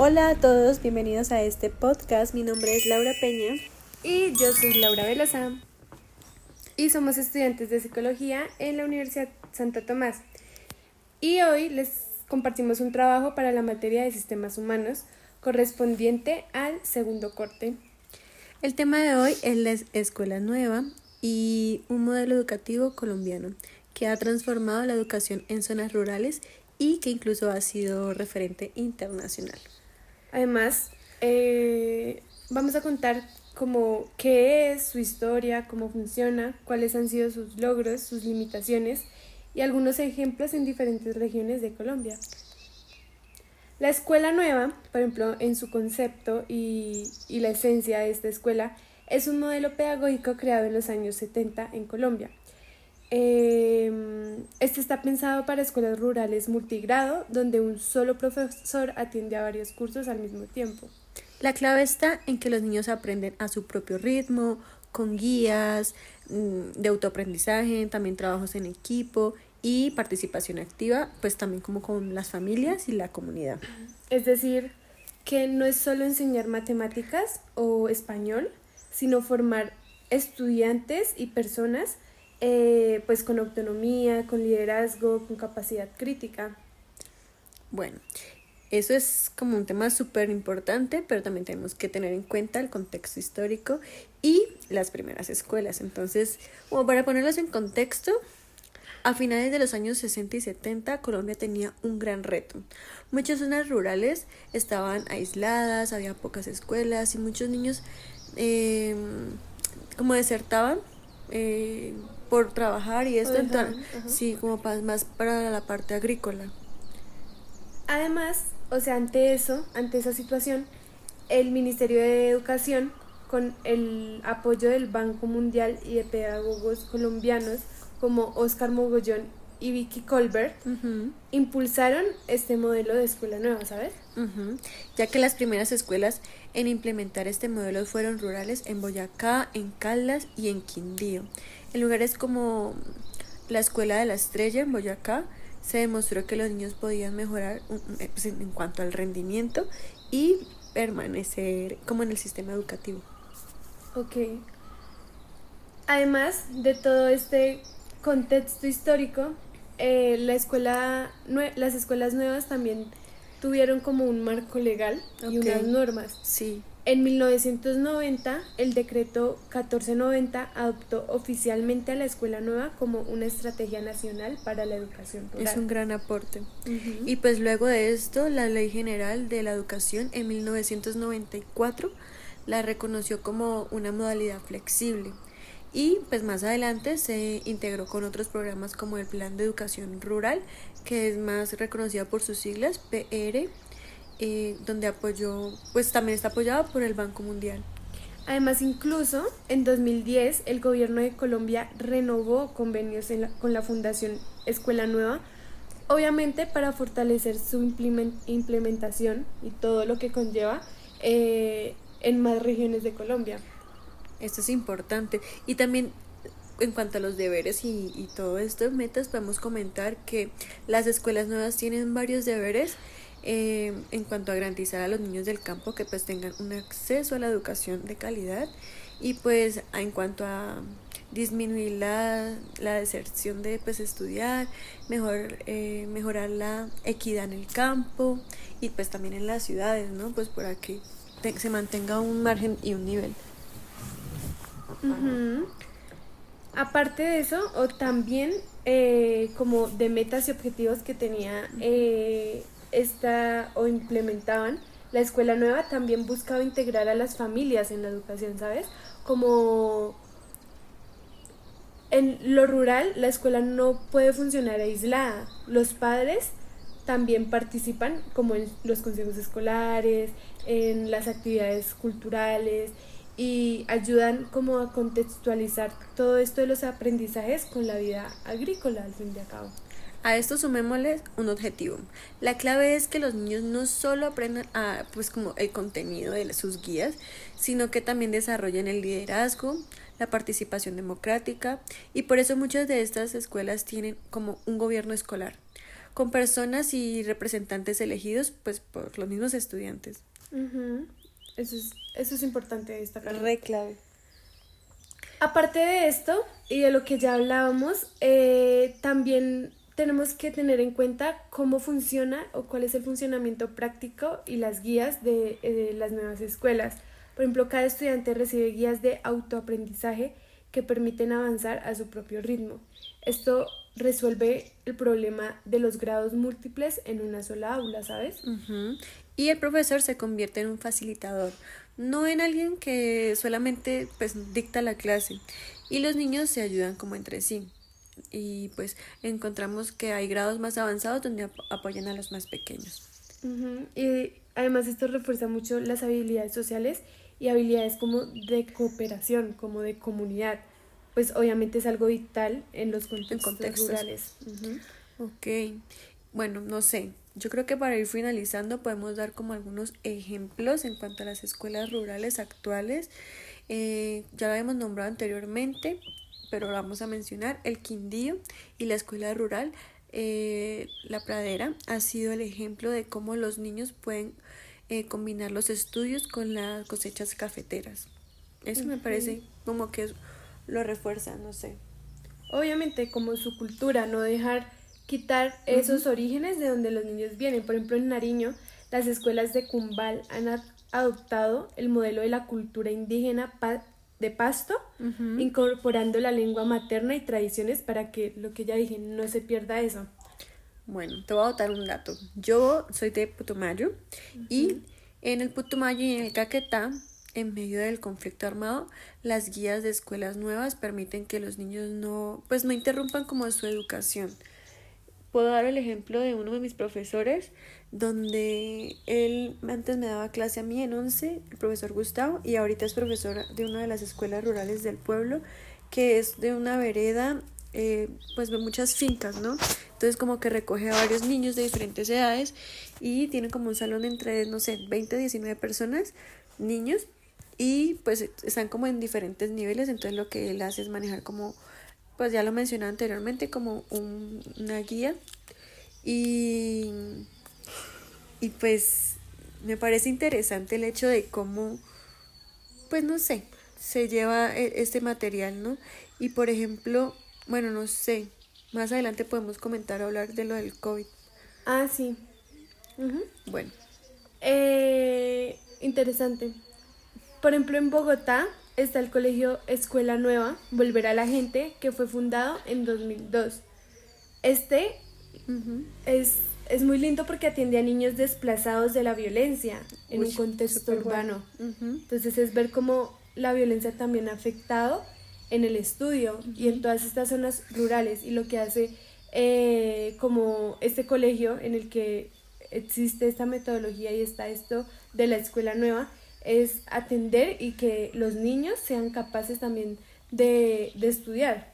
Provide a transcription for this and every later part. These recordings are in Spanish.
Hola a todos, bienvenidos a este podcast. Mi nombre es Laura Peña. Y yo soy Laura Velosa y somos estudiantes de psicología en la Universidad Santo Tomás. Y hoy les compartimos un trabajo para la materia de sistemas humanos correspondiente al segundo corte. El tema de hoy es la escuela nueva y un modelo educativo colombiano que ha transformado la educación en zonas rurales y que incluso ha sido referente internacional. Además, vamos a contar qué es su historia, cómo funciona, cuáles han sido sus logros, sus limitaciones y algunos ejemplos en diferentes regiones de Colombia. La escuela nueva, por ejemplo, en su concepto y la esencia de esta escuela, es un modelo pedagógico creado en los años 70 en Colombia. Este está pensado para escuelas rurales multigrado, donde un solo profesor atiende a varios cursos al mismo tiempo. La clave está en que los niños aprenden a su propio ritmo, con guías de autoaprendizaje, también trabajos en equipo y participación activa, pues también como con las familias y la comunidad. Es decir, que no es solo enseñar matemáticas o español, sino formar estudiantes y personas pues con autonomía, con liderazgo, con capacidad crítica. Bueno, eso es como un tema súper importante, pero también tenemos que tener en cuenta el contexto histórico y las primeras escuelas. Entonces, como para ponerlos en contexto, a finales de los años 60 y 70, Colombia tenía un gran reto. Muchas zonas rurales estaban aisladas, había pocas escuelas y muchos niños como desertaban por trabajar y esto, entonces, sí, como más para la parte agrícola. Además, ante esa situación, el Ministerio de Educación, con el apoyo del Banco Mundial y de pedagogos colombianos como Oscar Mogollón y Vicky Colbert, impulsaron este modelo de escuela nueva, ¿sabes? Ya que las primeras escuelas en implementar este modelo fueron rurales en Boyacá, en Caldas y en Quindío. En lugares como la Escuela de la Estrella en Boyacá, se demostró que los niños podían mejorar pues, en cuanto al rendimiento y permanecer como en el sistema educativo. Ok. Además de todo este contexto histórico, las escuelas nuevas también tuvieron como un marco legal y unas normas. Sí. En 1990, el decreto 1490 adoptó oficialmente a la escuela nueva como una estrategia nacional para la educación rural. Es un gran aporte. Y pues luego de esto, la Ley General de la Educación en 1994 la reconoció como una modalidad flexible. Y pues más adelante se integró con otros programas como el Plan de Educación Rural, que es más reconocida por sus siglas, PR, donde apoyó, pues también está apoyado por el Banco Mundial. Además, incluso en 2010 el gobierno de Colombia renovó convenios con la Fundación Escuela Nueva, obviamente para fortalecer su implementación y todo lo que conlleva en más regiones de Colombia. Esto es importante. Y también en cuanto a los deberes y todo esto, metas, podemos comentar que las escuelas nuevas tienen varios deberes en cuanto a garantizar a los niños del campo que pues tengan un acceso a la educación de calidad y pues en cuanto a disminuir la deserción de pues estudiar, mejorar la equidad en el campo y pues también en las ciudades, ¿no? Pues para que se mantenga un margen y un nivel. Aparte de eso, o también como de metas y objetivos que tenía o implementaban, la escuela nueva también buscaba integrar a las familias en la educación, ¿sabes? Como en lo rural, la escuela no puede funcionar aislada. Los padres también participan como en los consejos escolares, en las actividades culturales y ayudan como a contextualizar todo esto de los aprendizajes con la vida agrícola al fin y al cabo. A esto sumémosle un objetivo. La clave es que los niños no solo aprendan pues como el contenido de sus guías, sino que también desarrollen el liderazgo, la participación democrática y por eso muchas de estas escuelas tienen como un gobierno escolar con personas y representantes elegidos pues por los mismos estudiantes. Ujú. Eso es importante destacar. Re clave. Aparte de esto y de lo que ya hablábamos, también tenemos que tener en cuenta cómo funciona o cuál es el funcionamiento práctico y las guías de las nuevas escuelas. Por ejemplo, cada estudiante recibe guías de autoaprendizaje que permiten avanzar a su propio ritmo. Esto resuelve el problema de los grados múltiples en una sola aula, ¿sabes? Ujú. Y el profesor se convierte en un facilitador, no en alguien que solamente pues dicta la clase. Y los niños se ayudan como entre sí. Y pues encontramos que hay grados más avanzados donde apoyan a los más pequeños. Ujú. Y además esto refuerza mucho las habilidades sociales y habilidades como de cooperación, como de comunidad. Pues obviamente es algo vital en los En contextos contextos. rurales. Ujú. Ok, bueno, no sé. Yo creo que para ir finalizando podemos dar como algunos ejemplos en cuanto a las escuelas rurales actuales. Ya lo habíamos nombrado anteriormente, pero lo vamos a mencionar. El Quindío y la escuela rural, La Pradera, ha sido el ejemplo de cómo los niños pueden combinar los estudios con las cosechas cafeteras. Eso me Ujú. parece como que lo refuerza, no sé. Obviamente como su cultura, no dejar quitar Ujú. esos orígenes de donde los niños vienen. Por ejemplo, en Nariño, las escuelas de Cumbal han adoptado el modelo de la cultura indígena de Pasto, Ujú. incorporando la lengua materna y tradiciones para que, lo que ya dije, no se pierda eso. Bueno, te voy a botar un dato. Yo soy de Putumayo y Ujú. en el Putumayo y en el Caquetá, en medio del conflicto armado, las guías de escuelas nuevas permiten que los niños pues no interrumpan como su educación. Puedo dar el ejemplo de uno de mis profesores, donde él antes me daba clase a mí en 11, el profesor Gustavo, y ahorita es profesor de una de las escuelas rurales del pueblo, que es de una vereda, pues de muchas fincas, ¿no? Entonces como que recoge a varios niños de diferentes edades y tiene como un salón entre, no sé, 20, 19 personas, niños, y pues están como en diferentes niveles, entonces lo que él hace es manejar como pues ya lo mencioné anteriormente como una guía y, y pues me parece interesante el hecho de cómo, pues no sé, se lleva este material, ¿no? Y por ejemplo, bueno, no sé, más adelante podemos comentar o hablar de lo del COVID. Ah, sí. Ujú. Bueno, Interesante. Por ejemplo, en Bogotá está el colegio Escuela Nueva, Volver a la Gente, que fue fundado en 2002. Este uh-huh. es, es muy lindo porque atiende a niños desplazados de la violencia en Uy, un contexto súper bueno. urbano. Uh-huh. Entonces es ver cómo la violencia también ha afectado en el estudio y en Uh-huh. todas estas zonas rurales y lo que hace como este colegio en el que existe esta metodología y está esto de la escuela nueva es atender y que los niños sean capaces también de estudiar.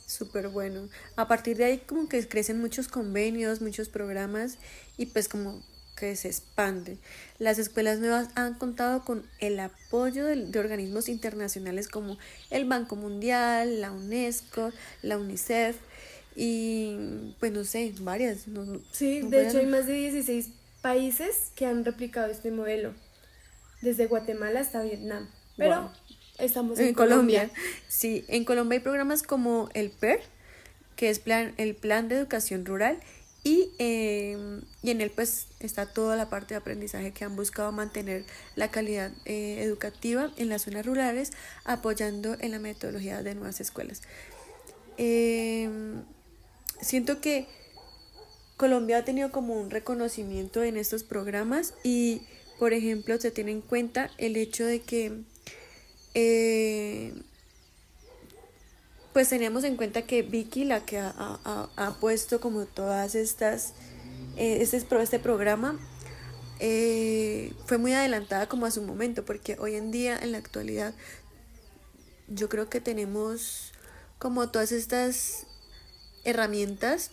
Súper bueno. A partir de ahí como que crecen muchos convenios, muchos programas y pues como que se expande. Las escuelas nuevas han contado con el apoyo de organismos internacionales como el Banco Mundial, la UNESCO, la UNICEF y pues no sé, varias. No, no, Sí, no de voy a hecho hay más de 16 países que han replicado este modelo, desde Guatemala hasta Vietnam. Pero Wow. estamos en En Colombia. Colombia, sí, en Colombia hay programas como el PER, que es el Plan de Educación Rural, y en él pues está toda la parte de aprendizaje que han buscado mantener la calidad educativa en las zonas rurales, apoyando en la metodología de nuevas escuelas. Eh, Siento que Colombia ha tenido como un reconocimiento en estos programas y, por ejemplo, se tiene en cuenta el hecho de que eh, pues teníamos en cuenta que Vicky, la que ha puesto como todas estas, este programa, fue muy adelantada como a su momento, porque hoy en día, en la actualidad, yo creo que tenemos como todas estas herramientas,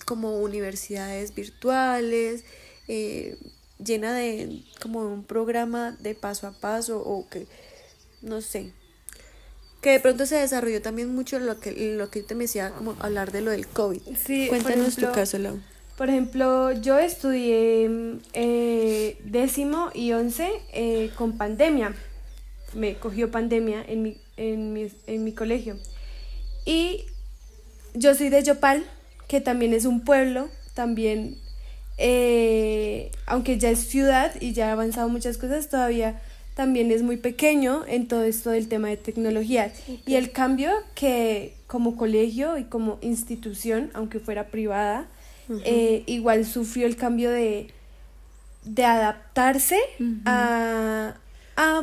como universidades virtuales, eh, llena de como un programa de paso a paso, o que, no sé, que de pronto se desarrolló también mucho lo que te me decía, como hablar de lo del COVID. Sí, Cuéntanos tu caso, Lau. Por ejemplo, yo estudié 10º y 11 con pandemia. Me cogió pandemia en mi colegio. Y yo soy de Yopal, que también es un pueblo, también, aunque ya es ciudad y ya ha avanzado muchas cosas, todavía también es muy pequeño en todo esto del tema de tecnología. Okay. Y el cambio que como colegio y como institución, aunque fuera privada, igual sufrió el cambio de adaptarse a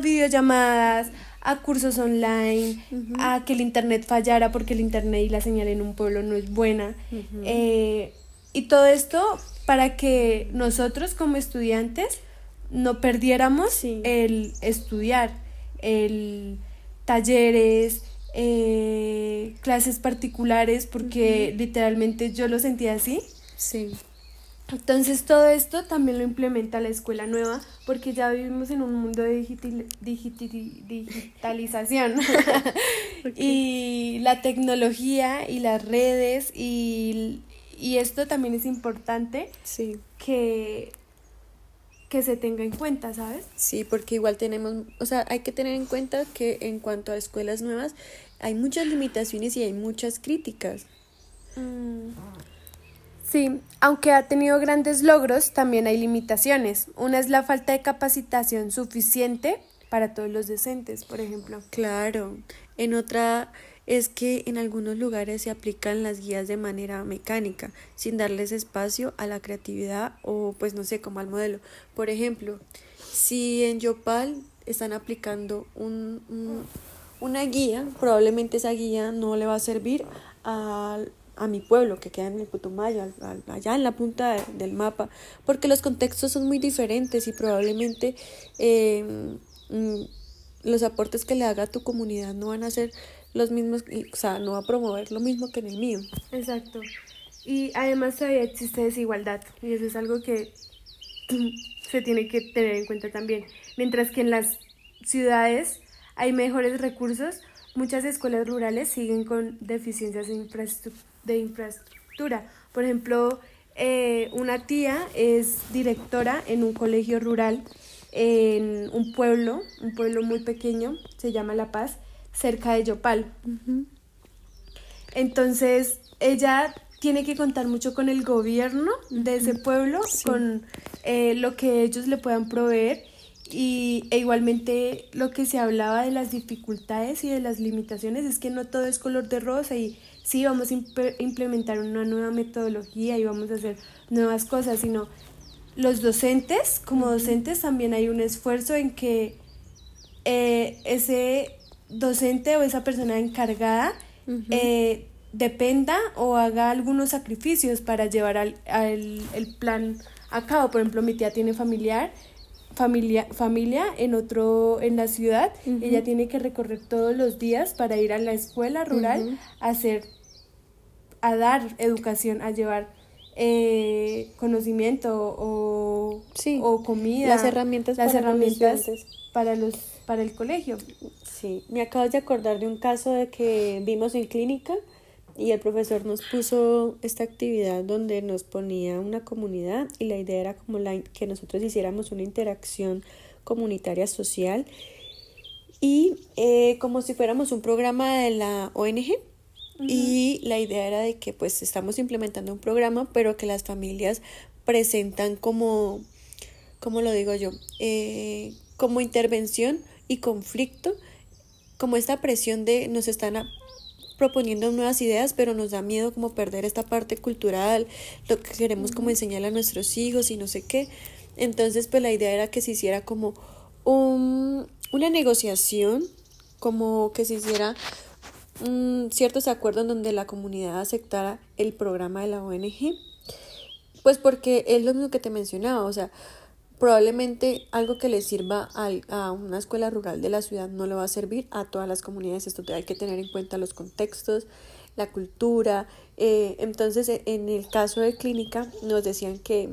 videollamadas, a cursos online, a que el internet fallara porque el internet y la señal en un pueblo no es buena. Y todo esto para que nosotros como estudiantes no perdiéramos el estudiar, el talleres, clases particulares, porque literalmente yo lo sentía así. Sí. Entonces todo esto también lo implementa la escuela nueva, porque ya vivimos en un mundo de digitalización. Okay. Y la tecnología y las redes y esto también es importante que se tenga en cuenta, ¿sabes? Sí, porque igual hay que tener en cuenta que en cuanto a escuelas nuevas hay muchas limitaciones y hay muchas críticas. Sí, aunque ha tenido grandes logros, también hay limitaciones. Una es la falta de capacitación suficiente para todos los docentes, por ejemplo. Claro. En otra es que en algunos lugares se aplican las guías de manera mecánica, sin darles espacio a la creatividad o, pues no sé, como al modelo. Por ejemplo, si en Yopal están aplicando una guía, probablemente esa guía no le va a servir a mi pueblo, que queda en el Putumayo, allá en la punta del mapa, porque los contextos son muy diferentes y probablemente los aportes que le haga a tu comunidad no van a ser los mismos, o sea, no va a promover lo mismo que en el mío. Exacto. Y además todavía existe desigualdad, y eso es algo que se tiene que tener en cuenta también. Mientras que en las ciudades hay mejores recursos, muchas escuelas rurales siguen con deficiencias de infraestructura. Por ejemplo, una tía es directora en un colegio rural en un pueblo muy pequeño, se llama La Paz, cerca de Yopal. Entonces, ella tiene que contar mucho con el gobierno de ese pueblo, con lo que ellos le puedan proveer. E igualmente lo que se hablaba de las dificultades y de las limitaciones es que no todo es color de rosa y sí vamos a implementar una nueva metodología y vamos a hacer nuevas cosas, sino los docentes, como docentes también hay un esfuerzo en que ese docente o esa persona encargada dependa o haga algunos sacrificios para llevar el plan a cabo. Por ejemplo, mi tía tiene familia en la ciudad. Ella tiene que recorrer todos los días para ir a la escuela rural a dar educación, a llevar conocimiento o comida, las herramientas para el colegio. Sí, me acabo de acordar de un caso de que vimos en clínica y el profesor nos puso esta actividad donde nos ponía una comunidad y la idea era como que nosotros hiciéramos una interacción comunitaria social y como si fuéramos un programa de la ONG. Y la idea era de que pues estamos implementando un programa, pero que las familias presentan como lo digo yo, como intervención y conflicto, como esta presión de nos están proponiendo nuevas ideas, pero nos da miedo como perder esta parte cultural, lo que queremos como enseñarle a nuestros hijos y no sé qué. Entonces pues la idea era que se hiciera como una negociación, como que se hiciera ciertos acuerdos donde la comunidad aceptara el programa de la ONG, pues porque es lo mismo que te mencionaba, o sea, probablemente algo que le sirva a una escuela rural de la ciudad no le va a servir a todas las comunidades. Esto hay que tener en cuenta los contextos, la cultura. Entonces, en el caso de clínica nos decían que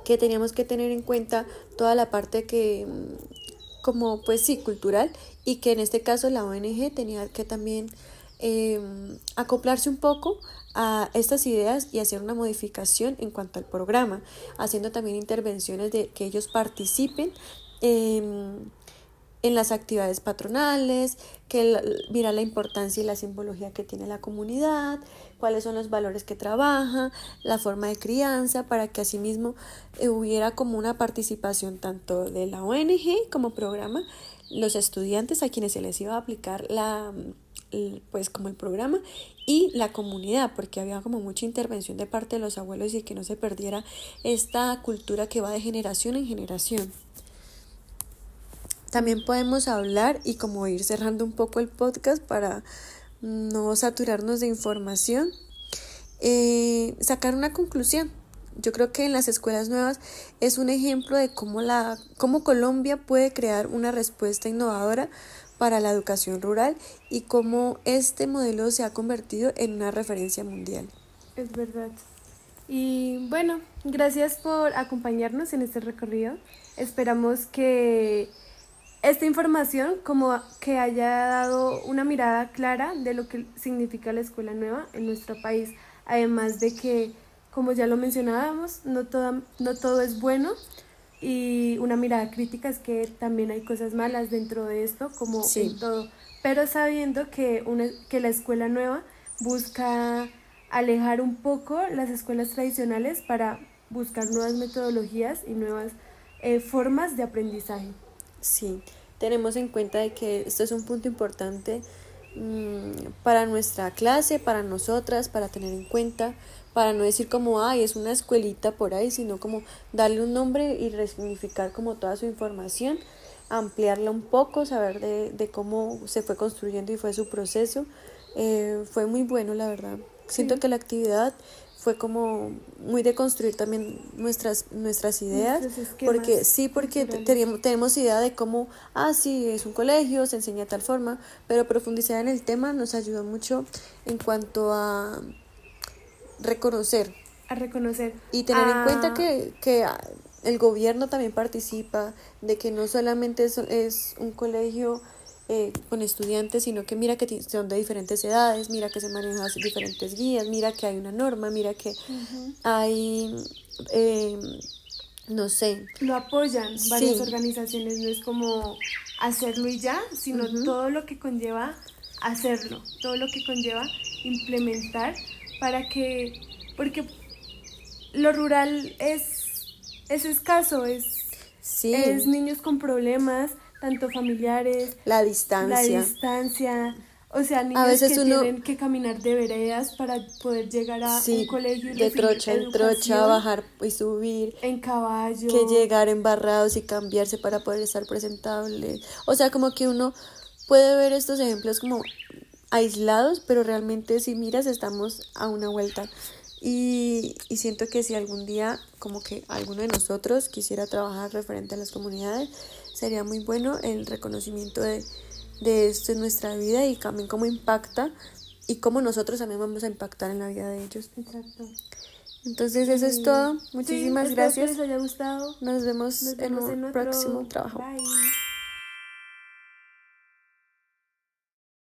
teníamos que tener en cuenta toda la parte que como pues sí, cultural, y que en este caso la ONG tenía que también acoplarse un poco a estas ideas y hacer una modificación en cuanto al programa, haciendo también intervenciones de que ellos participen en las actividades patronales, mira la importancia y la simbología que tiene la comunidad, cuáles son los valores que trabaja, la forma de crianza, para que asimismo hubiera como una participación tanto de la ONG como programa, los estudiantes a quienes se les iba a aplicar pues como el programa, y la comunidad, porque había como mucha intervención de parte de los abuelos y que no se perdiera esta cultura que va de generación en generación. También podemos hablar y como ir cerrando un poco el podcast para no saturarnos de información, sacar una conclusión. Yo creo que en las escuelas nuevas es un ejemplo de cómo Colombia puede crear una respuesta innovadora para la educación rural y cómo este modelo se ha convertido en una referencia mundial. Es verdad. Y bueno, gracias por acompañarnos en este recorrido. Esperamos que esta información como que haya dado una mirada clara de lo que significa la escuela nueva en nuestro país. Además de que, como ya lo mencionábamos, no todo es bueno, y una mirada crítica es que también hay cosas malas dentro de esto, como Sí. en todo. Pero sabiendo que la escuela nueva busca alejar un poco las escuelas tradicionales para buscar nuevas metodologías y nuevas formas de aprendizaje. Sí, tenemos en cuenta de que esto es un punto importante para nuestra clase, para nosotras, para tener en cuenta, para no decir como, ay, es una escuelita por ahí, sino como darle un nombre y resignificar como toda su información, ampliarla un poco, saber de cómo se fue construyendo y fue su proceso. Fue muy bueno, la verdad. Siento que la actividad fue como muy de construir también nuestras ideas, porque tenemos idea de cómo, sí, es un colegio, se enseña de tal forma, pero profundizar en el tema nos ayudó mucho en cuanto a reconocer y tener en cuenta que el gobierno también participa, de que no solamente es un colegio con estudiantes, sino que mira que son de diferentes edades, mira que se manejan diferentes guías, mira que hay una norma, mira que hay, no sé. Lo apoyan varias organizaciones, no es como hacerlo y ya, sino todo lo que conlleva hacerlo, todo lo que conlleva implementar porque lo rural es escaso, es niños con problemas, tanto familiares, la distancia, o sea, niños a veces tienen que caminar de veredas para poder llegar a un colegio y de trocha en trocha, bajar y subir en caballo, que llegar embarrados y cambiarse para poder estar presentable. O sea, como que uno puede ver estos ejemplos como aislados, pero realmente si miras estamos a una vuelta. Y siento que si algún día como que alguno de nosotros quisiera trabajar referente a las comunidades, sería muy bueno el reconocimiento de esto en nuestra vida y también cómo impacta y cómo nosotros también vamos a impactar en la vida de ellos. Exacto. Entonces eso es todo. Muchísimas gracias. Espero que les haya gustado. Nos vemos en un próximo trabajo. Bye.